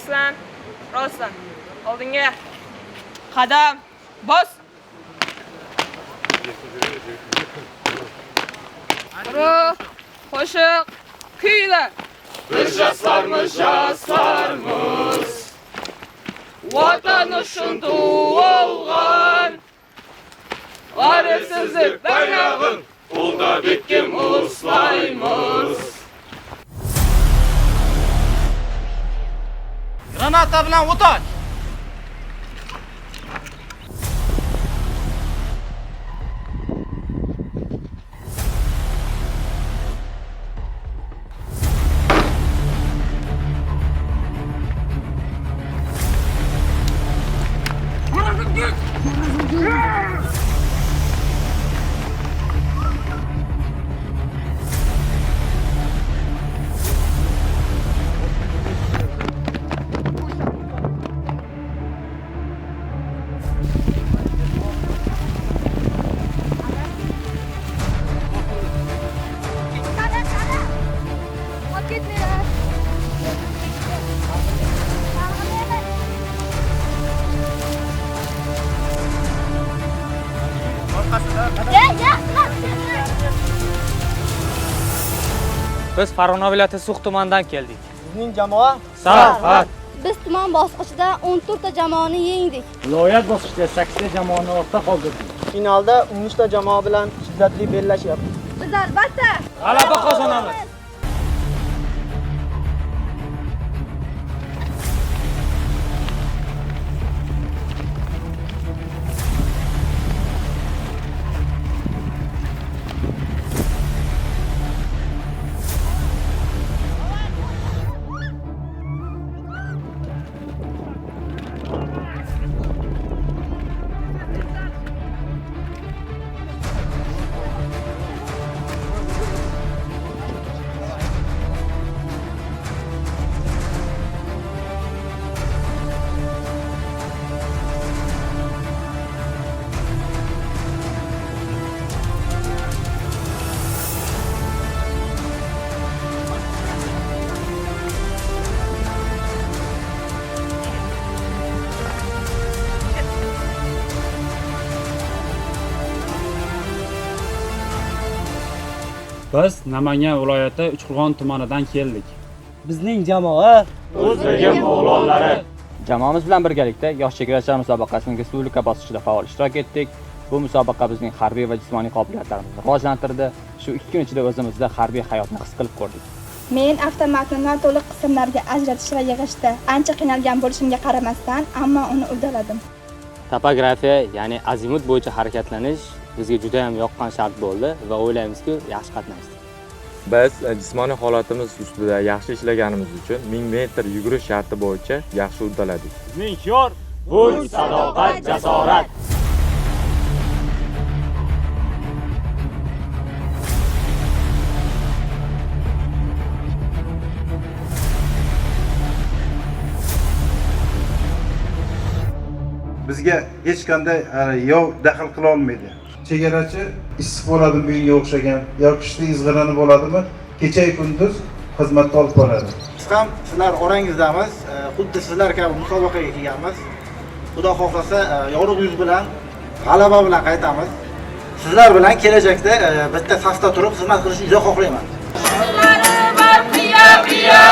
tekislan, rostlan. Oldinga. Qadam, bos. Ruh, qo'shiq, kuylar. Biz jaslarmiz. Vatan uchun tug'ilgan. G'aribsizlik bayrog'in qo'lda bitkim uslaymiz. Granata bilan o'toch. Biz Farg'ona viloyati Suq tumanidan keldik. Bizning jamoa Sarhat. Biz tuman bosqichida 14 ta jamoani yengdik. Viloyat bosqichida 8 ta jamoani ortda qoldirdik. finalda 13 ta jamoa bilan shiddatli bellashyapti. Biz albatta G'alaba qozonamiz. Biz Namangan viloyati Uchqo'rg'on tumanidan keldik. Bizning jamoa O'zbegim o'g'lonlari. Jamoamiz bilan birgalikda yosh chegarachilar musobaqasining respublika bosqichida faol ishtirok etdik. Bu musobaqa bizning harbiy va jismoniy qobiliyatlarimizni rivojlantirdi. Shu 2 kun ichida o'zimizda harbiy hayotni his qilib ko'rdik. men avtomatni to'liq qismlarga ajratish va yig'ishda ancha qiynalgan bo'lishimga qaramasdan, ammo uni uddaladim. Topografiya, ya'ni azimut bo'yicha harakatlanish bizga juda ham yoqqan shart bo'ldi va o'ylaymizki, yaxshi qatnashdik. Biz jismoniy holatimiz ustida yaxshi ishlaganimiz uchun 1000 metr yugurish sharti bo'yicha yaxshi uddaladik. Bizning shior Kuch, sadoqat, jasorat. Bizga hech qanday yov daxl qila olmaydi. Chegarachi issiq bo'ladimi bunga o'xshagan yoki qishda izg'irinib bo'ladimi, kecha kunduz xizmatda olib boradi. biz ham sizlar orangizdamiz. Xuddi sizlar kabi musobaqaga kelganmiz. Xudo xohlasa yorug' yuz bilan, g'alaba bilan qaytamiz. Sizlar bilan kelajakda bitta safda turib xizmat qilishni juda xohlayman. Qiya qiya,